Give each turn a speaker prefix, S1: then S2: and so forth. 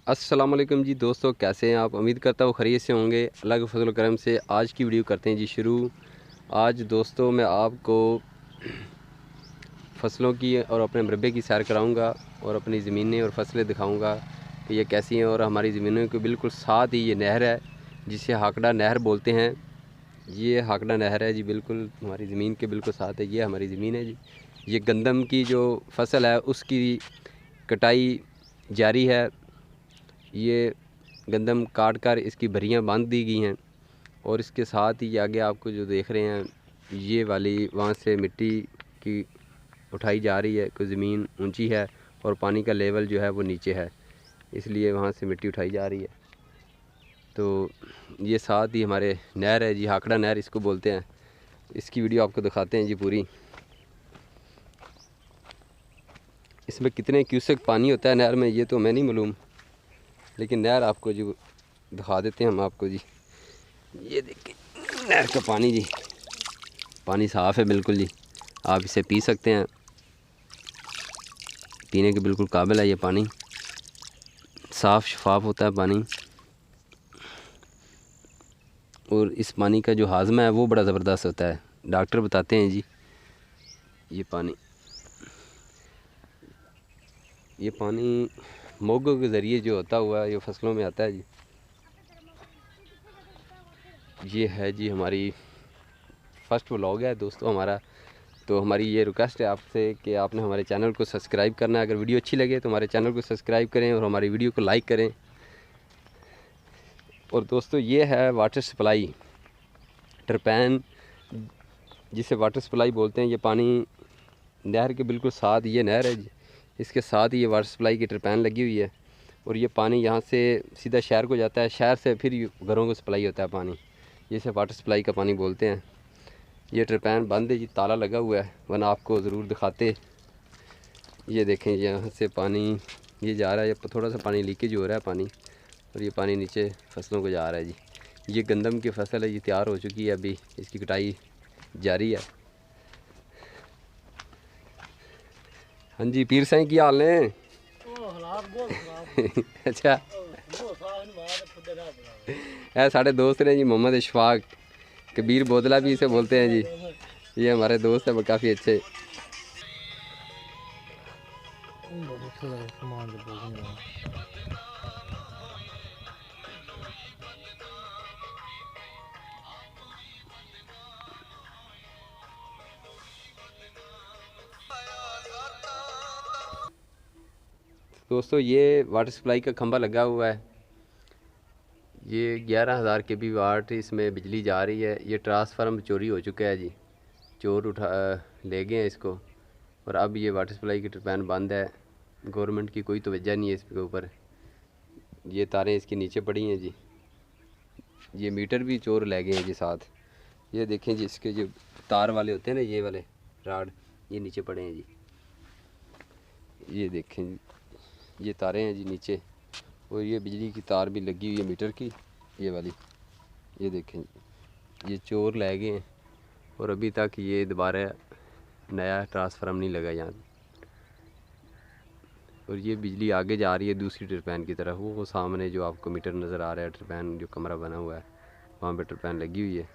S1: अस्सलाम वालेकुम जी दोस्तों, कैसे हैं आप। उम्मीद करता हूँ खैरियत से होंगे। अल्लाह के फजल करम से आज की वीडियो करते हैं जी शुरू। आज दोस्तों मैं आपको फसलों की और अपने मरबे की सैर कराऊंगा और अपनी ज़मीनें और फसलें दिखाऊंगा कि ये कैसी हैं। और हमारी ज़मीनों के बिल्कुल साथ ही ये नहर है जिसे हाकड़ा नहर बोलते हैं। ये हाकड़ा नहर है जी, बिल्कुल हमारी ज़मीन के बिल्कुल साथ है। ये हमारी ज़मीन है जी। ये गंदम की जो फसल है उसकी कटाई जारी है। ये गंदम काट कर इसकी भरियाँ बांध दी गई हैं और इसके साथ ही आगे आपको जो देख रहे हैं ये वाली वहाँ से मिट्टी की उठाई जा रही है। कोई ज़मीन ऊंची है और पानी का लेवल जो है वो नीचे है, इसलिए वहाँ से मिट्टी उठाई जा रही है। तो ये साथ ही हमारे नहर है जी, हाकड़ा नहर इसको बोलते हैं। इसकी वीडियो आपको दिखाते हैं जी पूरी। इसमें कितने क्यूसेक पानी होता है नहर में ये तो मैं नहीं मालूम, लेकिन नहर आपको जो दिखा देते हैं हम आपको जी। ये देखिए नहर का पानी जी, पानी साफ़ है बिल्कुल जी। आप इसे पी सकते हैं, पीने के बिल्कुल काबिल है। ये पानी साफ़ शफाफ होता है पानी, और इस पानी का जो हाजमा है वो बड़ा ज़बरदस्त होता है। डॉक्टर बताते हैं जी ये पानी मोगों के ज़रिए जो होता हुआ ये फसलों में आता है जी। ये है जी हमारी फर्स्ट व्लॉग है दोस्तों हमारा। तो हमारी ये रिक्वेस्ट है आपसे कि आपने हमारे चैनल को सब्सक्राइब करना है। अगर वीडियो अच्छी लगे तो हमारे चैनल को सब्सक्राइब करें और हमारी वीडियो को लाइक करें। और दोस्तों ये है वाटर सप्लाई टरपैन, जिसे वाटर सप्लाई बोलते हैं। ये पानी नहर के बिल्कुल साथ ये नहर है जी, इसके साथ ही ये वाटर सप्लाई की टरपैन लगी हुई है। और ये पानी यहाँ से सीधा शहर को जाता है, शहर से फिर घरों को सप्लाई होता है पानी, जिसे वाटर सप्लाई का पानी बोलते हैं। ये टरपैन बंद है जी, ताला लगा हुआ है, वरना आपको ज़रूर दिखाते। ये देखें यहाँ से पानी ये जा रहा है, ये थोड़ा सा पानी लीकेज हो रहा है पानी, और ये पानी नीचे फसलों को जा रहा है जी। ये गंदम की फसल है, ये तैयार हो चुकी है, अभी इसकी कटाई जारी है। हाँ जी पीर साईं की हाल ने। अच्छा है साढ़े दोस्त ने जी, मोहम्मद इशफाक, कबीर बोदला भी इसे बोलते हैं जी। ये हमारे दोस्त हैं काफ़ी अच्छे। दोस्तों ये वाटर सप्लाई का खंभा लगा हुआ है, ये 11,000 के वी वाट इसमें बिजली जा रही है। ये ट्रांसफार्मर चोरी हो चुका है जी, चोर उठा ले गए हैं इसको, और अब ये वाटर सप्लाई की टरपैन बंद है। गवर्नमेंट की कोई तवज्जो नहीं है इसके ऊपर। ये तारें इसके नीचे पड़ी हैं जी, ये मीटर भी चोर ले गए हैं जी साथ। ये देखें जी इसके जो तार वाले होते हैं ना, ये वाले राड, ये नीचे पड़े हैं जी। ये देखें जी, ये तारें हैं जी नीचे, और ये बिजली की तार भी लगी हुई है मीटर की, ये वाली। ये देखें जी, ये चोर ले गए हैं, और अभी तक ये दोबारा नया ट्रांसफार्मर नहीं लगा यहाँ। और ये बिजली आगे जा रही है दूसरी टरपैन की तरफ, वो सामने जो आपको मीटर नज़र आ रहा है, टरपैन जो कमरा बना हुआ है वहाँ पे टरपैन लगी हुई है।